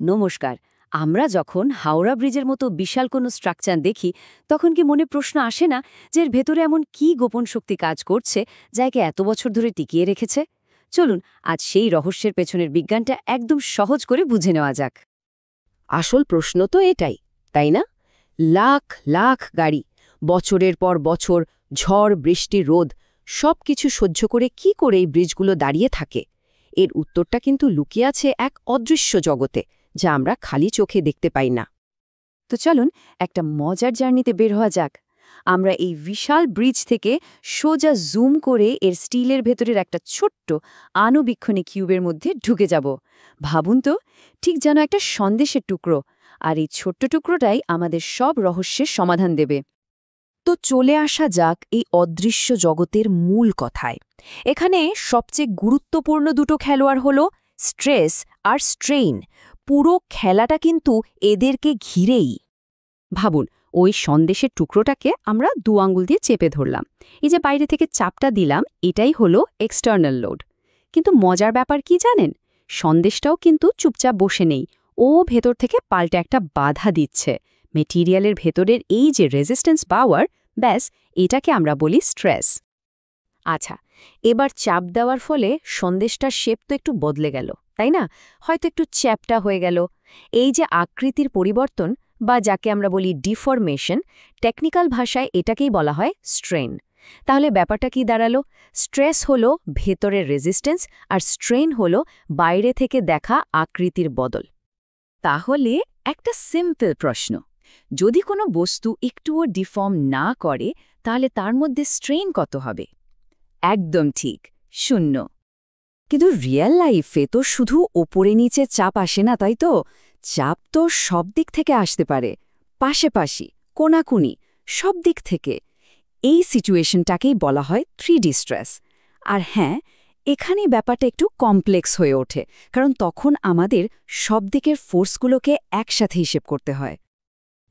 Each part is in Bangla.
নমস্কার। আমরা যখন হাওড়া ব্রিজের মতো বিশাল কোনো স্ট্রাকচার দেখি তখন কি মনে প্রশ্ন আসে না যে এর ভেতরে এমন কি গোপন শক্তি কাজ করছে যা একে এত বছর ধরে টিকিয়ে রেখেছে? চলুন আজ সেই রহস্যের পেছনের বিজ্ঞানটা একদম সহজ করে বুঝে নেওয়া যাক। আসল প্রশ্ন তো এটাই, তাই না? লাখ লাখ গাড়ি, বছরের পর বছর, ঝড় বৃষ্টি রোদ, সবকিছু সহ্য করে কি করে এই ব্রিজগুলো দাঁড়িয়ে থাকে? এর উত্তরটা কিন্তু লুকিয়ে আছে এক অদৃশ্য জগতে, যা আমরা খালি চোখে দেখতে পাই না। তো চলুন একটা মজার জার্নিতে বের হওয়া যাক। আমরা এই বিশাল ব্রিজ থেকে সোজা জুম করে এর স্টিলের ভেতরের একটা ছোট্ট আণুবীক্ষণী কিউবের মধ্যে ঢুকে যাব। ভাবুন তো, ঠিক যেন একটা সন্দেশের টুকরো, আর এই ছোট্ট টুকরোটাই আমাদের সব রহস্যের সমাধান দেবে। তো চলে আসা যাক এই অদৃশ্য জগতের মূল কথায়। এখানে সবচেয়ে গুরুত্বপূর্ণ দুটো খেলোয়াড় হল স্ট্রেস আর স্ট্রেইন। পুরো খেলাটা কিন্তু এদেরকে ঘিরেই। ভাবুন, ওই সন্দেশের টুকরোটাকে আমরা দু আঙুল দিয়ে চেপে ধরলাম। এই যে বাইরে থেকে চাপটা দিলাম, এটাই হলো এক্সটার্নাল লোড। কিন্তু মজার ব্যাপার কি জানেন? সন্দেশটাও কিন্তু চুপচাপ বসে নেই, ও ভেতর থেকে পাল্টে একটা বাধা দিচ্ছে। মেটেরিয়ালের ভেতরের এই যে রেজিস্ট্যান্স পাওয়ার, ব্যাস এটাকে আমরা বলি স্ট্রেস। আচ্ছা, এবার চাপ দেওয়ার ফলে সন্দেশটার শেপ তো একটু বদলে গেল, তাই না? হয়তো একটু চ্যাপ্টা হয়ে গেল। এই যে আকৃতির পরিবর্তন, বা যাকে আমরা বলি ডিফরমেশন, টেকনিক্যাল ভাষায় এটাকেই বলা হয় স্ট্রেন। তাহলে ব্যাপারটা কি দাঁড়ালো? স্ট্রেস হলো ভেতরের রেজিস্ট্যান্স, আর স্ট্রেন হলো বাইরে থেকে দেখা আকৃতির বদল। তাহলে একটা সিম্পল প্রশ্ন, যদি কোনো বস্তু একটুও ডিফর্ম না করে তাহলে তার মধ্যে স্ট্রেন কত হবে? একদম ঠিক, 0। কিন্তু রিয়েল লাইফে তো শুধু ওপরে নিচে চাপ আসে না, তাই তো? চাপ তো সব দিক থেকে আসতে পারে, পাশাপাশি, কোনাকুনি, সব দিক থেকে। এই সিচুয়েশনটাকেই বলা হয় 3D স্ট্রেস। আর হ্যাঁ, এখানেই ব্যাপারটা একটু কমপ্লেক্স হয়ে ওঠে, কারণ তখন আমাদের সব দিকের ফোর্সগুলোকে একসাথে হিসেব করতে হয়।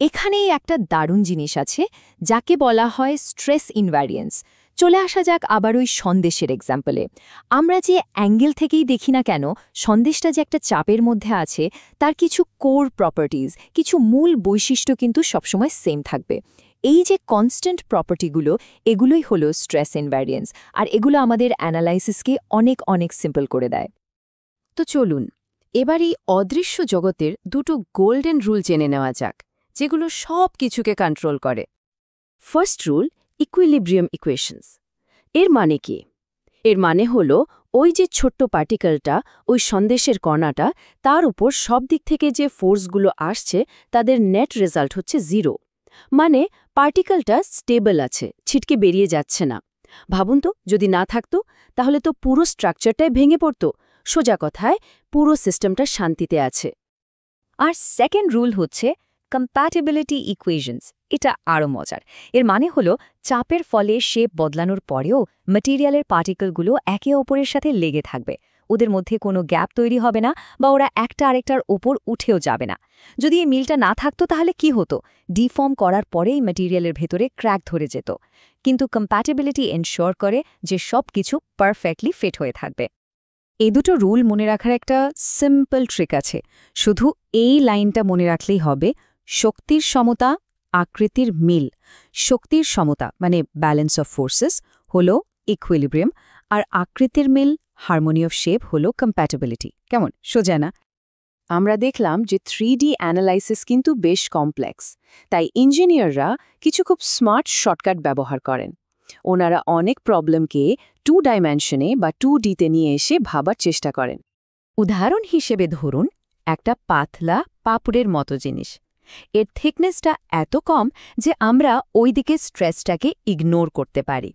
এখানেই একটা দারুণ জিনিস আছে, যাকে বলা হয় স্ট্রেস ইনভ্যারিয়েন্স। চলে আসা যাক আবার ওই সন্দেশের এক্সাম্পলে। আমরা যে অ্যাঙ্গেল থেকেই দেখি না কেন, সন্দেশটা যে একটা চাপের মধ্যে আছে, তার কিছু কোর প্রপার্টিজ, কিছু মূল বৈশিষ্ট্য কিন্তু সবসময় সেম থাকবে। এই যে কনস্ট্যান্ট প্রপার্টিগুলো, এগুলোই হলো স্ট্রেস ইনভ্যারিয়েন্স, আর এগুলো আমাদের অ্যানালাইসিসকে অনেক অনেক সিম্পল করে দেয়। তো চলুন এবার এই অদৃশ্য জগতের দুটো গোল্ডেন রুল জেনে নেওয়া যাক, যেগুলো সব কিছুকে কন্ট্রোল করে। First rule, equilibrium equations. এর মানে কি? এর মানে হলো ওই যে ছোট্ট পার্টিকেলটা, ওই সন্দেশের কণাটা, তার উপর সব দিক থেকে যে ফোর্সগুলো আসছে তাদের নেট রেজাল্ট হচ্ছে 0। মানে পার্টিকেলটা স্টেবল আছে, ছিটকে বেরিয়ে যাচ্ছে না। ভাবুন তো, যদি না থাকতো তাহলে তো পুরো স্ট্রাকচারটাই ভেঙে পড়ত। সোজা কথায়, পুরো সিস্টেমটা শান্তিতে আছে। আর সেকেন্ড রুল হচ্ছে কম্প্যাটিবিলিটি ইকুয়েশনস। এটা আরও মজার। এর মানে হলো চাপের ফলে শেপ বদলানোর পরেও ম্যাটেরিয়ালের পার্টিকেলগুলো একে অপরের সাথে লেগে থাকবে। ওদের মধ্যে কোনো গ্যাপ তৈরি হবে না, বা ওরা একটা আরেকটার ওপর উঠেও যাবে না। যদি এই মিলটা না থাকতো তাহলে কি হতো? ডিফর্ম করার পরেই ম্যাটেরিয়ালের ভেতরে ক্র্যাক ধরে যেত। কিন্তু কম্প্যাটিবিলিটি এনশিওর করে যে সব কিছু পারফেক্টলি ফিট হয়ে থাকবে। এই দুটো রুল মনে রাখার একটা সিম্পল ট্রিক আছে। শুধু এই লাইনটা মনে রাখলেই হবে, শক্তির সমতা, আকৃতির মিল। শক্তির সমতা মানে ব্যালেন্স অফ ফোর্সেস হলো ইকুইলিব্রিয়াম, আর আকৃতির মিল, হারমোনি অফ শেপ হলো কম্প্যাটিবিলিটি। কেমন সোজা না? আমরা দেখলাম যে 3D অ্যানালাইসিস কিন্তু বেশ কমপ্লেক্স, তাই ইঞ্জিনিয়াররা কিছু খুব স্মার্ট শর্টকাট ব্যবহার করেন। ওনারা অনেক প্রবলেমকে 2 ডাইমেনশনে বা 2Dতে নিয়ে এসে ভাবার চেষ্টা করেন। উদাহরণ হিসেবে ধরুন একটা পাতলা পাপড়ের মতো জিনিস। এর থিকনেসটা এত কম যে আমরা ওই দিকে স্ট্রেসটাকে ইগনোর করতে পারি।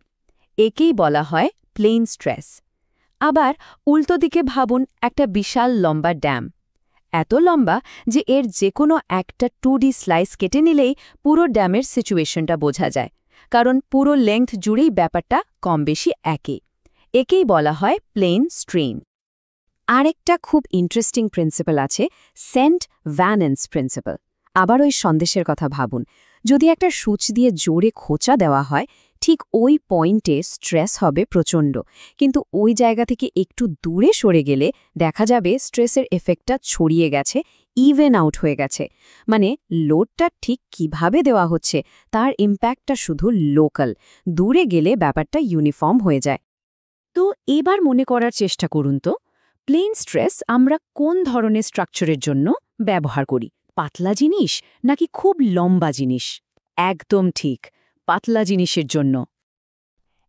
একেই বলা হয় প্লেন স্ট্রেস। আবার উল্টো দিকে ভাবুন একটা বিশাল লম্বা ড্যাম। এত লম্বা যে এর যে কোনো একটা 2D স্লাইস কেটে নিলেই পুরো ড্যামের সিচুয়েশনটা বোঝা যায়, কারণ পুরো লেংথ জুড়েই ব্যাপারটা কম বেশি একই। একেই বলা হয় প্লেন স্ট্রেন। আরেকটা খুব ইন্টারেস্টিং প্রিন্সিপাল আছে, সেন্ট ভ্যানেন্স প্রিন্সিপাল। আবার ওই সন্দেশের কথা ভাবুন। যদি একটা সূচ দিয়ে জোরে খোঁচা দেওয়া হয়, ঠিক ওই পয়েন্টে স্ট্রেস হবে প্রচণ্ড, কিন্তু ওই জায়গা থেকে একটু দূরে সরে গেলে দেখা যাবে স্ট্রেসের এফেক্টটা ছড়িয়ে গেছে ইভেন আউট হয়ে গেছে, মানে লোডটা ঠিক কিভাবে দেওয়া হচ্ছে তার ইম্প্যাক্টটা শুধু লোকাল, দূরে গেলে ব্যাপারটা ইউনিফর্ম হয়ে যায়। তো এবার মনে করার চেষ্টা করুন তো, প্লেন স্ট্রেস আমরা কোন ধরনের স্ট্রাকচারের জন্য ব্যবহার করি? পাতলা জিনিস নাকি খুব লম্বা জিনিস? একদম ঠিক, পাতলা জিনিসের জন্য।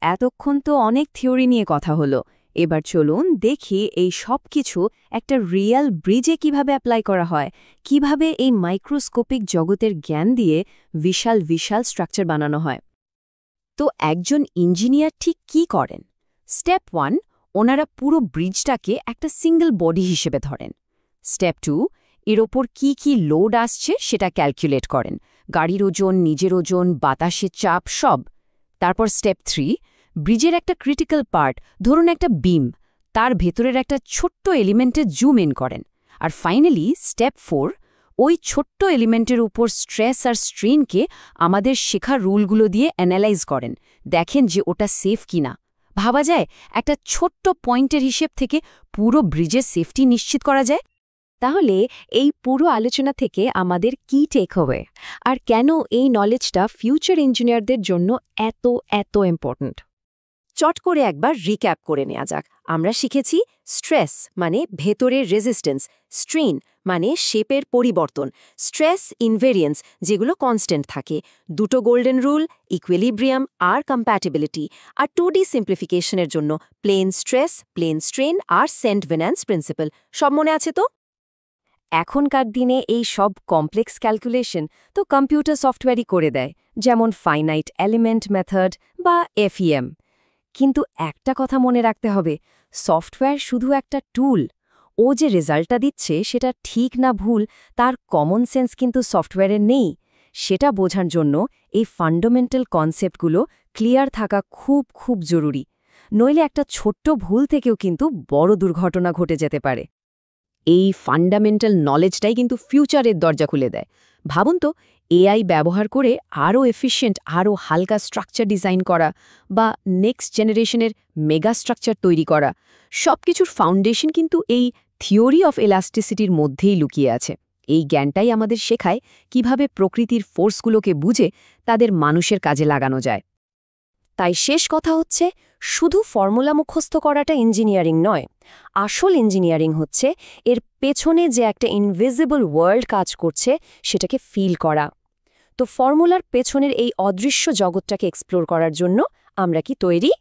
এতক্ষণ তো অনেক থিওরি নিয়ে কথা হলো, এবার চলুন দেখি এই সব কিছু একটা রিয়েল ব্রিজে কিভাবে অ্যাপ্লাই করা হয়, কিভাবে এই মাইক্রোস্কোপিক জগতের জ্ঞান দিয়ে বিশাল বিশাল স্ট্রাকচার বানানো হয়। তো একজন ইঞ্জিনিয়ার ঠিক কি করেন? স্টেপ 1, ওনারা পুরো ব্রিজটাকে একটা সিঙ্গল বডি হিসেবে ধরেন। স্টেপ 2, এর ওপর কি লোড আসছে সেটা ক্যালকুলেট করেন, গাড়ির ওজন, নিজের ওজন, বাতাসের চাপ, সব। তারপর স্টেপ 3, ব্রিজের একটা ক্রিটিক্যাল পার্ট, ধরুন একটা বিম, তার ভেতরের একটা ছোট্ট এলিমেন্টে জুম ইন করেন। আর ফাইনালি স্টেপ 4, ওই ছোট্ট এলিমেন্টের উপর স্ট্রেস আর স্ট্রেনকে আমাদের শেখা রুলগুলো দিয়ে অ্যানালাইজ করেন, দেখেন যে ওটা সেফ কিনা। ভাবা যায় একটা ছোট্ট পয়েন্টের হিসেব থেকে পুরো ব্রিজের সেফটি নিশ্চিত করা যায়। তাহলে এই পুরো আলোচনা থেকে আমাদের কি টেক হবে, আর কেন এই নলেজটা ফিউচার ইঞ্জিনিয়ারদের জন্য এত এত ইম্পর্ট্যান্ট? চট করে একবার রিক্যাপ করে নেওয়া যাক। আমরা শিখেছি স্ট্রেস মানে ভেতরের রেজিস্ট্যান্স, স্ট্রেন মানে শেপের পরিবর্তন, স্ট্রেস ইনভেরিয়েন্স যেগুলো কনস্ট্যান্ট থাকে, দুটো গোল্ডেন রুল, ইকুইলিব্রিয়াম আর কম্প্যাটিবিলিটি, আর 2D সিম্পলিফিকেশনের জন্য প্লেন স্ট্রেস, প্লেন স্ট্রেন আর সেন্ট ভেনান্স প্রিন্সিপাল। সব মনে আছে তো? এখনকার দিনে এই সব কমপ্লেক্স ক্যালকুলেশন তো কম্পিউটার সফটওয়্যারই করে দেয়, যেমন ফাইনাইট এলিমেন্ট মেথড বা FEM। কিন্তু একটা কথা মনে রাখতে হবে, সফটওয়্যার শুধু একটা টুল। ও যে রেজাল্টটা দিচ্ছে সেটা ঠিক না ভুল তার কমন সেন্স কিন্তু সফটওয়্যারের নেই। সেটা বোঝার জন্য এই ফান্ডামেন্টাল কনসেপ্টগুলো ক্লিয়ার থাকা খুব খুব জরুরি, নইলে একটা ছোট্ট ভুল থেকেও কিন্তু বড় দুর্ঘটনা ঘটে যেতে পারে। এই ফান্ডামেন্টাল নলেজটাই কিন্তু ফিউচারের দরজা খুলে দেয়। ভাবুন তো, AI ব্যবহার করে আরও এফিশিয়েন্ট, আরও হালকা স্ট্রাকচার ডিজাইন করা, বা নেক্সট জেনারেশনের মেগা স্ট্রাকচার তৈরি করা, সবকিছুর ফাউন্ডেশন কিন্তু এই থিওরি অফ এলাস্টিসিটির মধ্যেই লুকিয়ে আছে। এই জ্ঞানটাই আমাদের শেখায় কিভাবে প্রকৃতির ফোর্সগুলোকে বুঝে তাদের মানুষের কাজে লাগানো যায়। তাই শেষ কথা হচ্ছে, শুধু ফর্মুলা মুখস্থ করাটা ইঞ্জিনিয়ারিং নয়। আসল ইঞ্জিনিয়ারিং হচ্ছে এর পেছনে যে একটা ইনভিজিবল ওয়ার্ল্ড কাজ করছে সেটাকে ফিল করা। তো ফর্মুলার পেছনের এই অদৃশ্য জগৎটাকে এক্সপ্লোর করার জন্য আমরা কি তৈরি?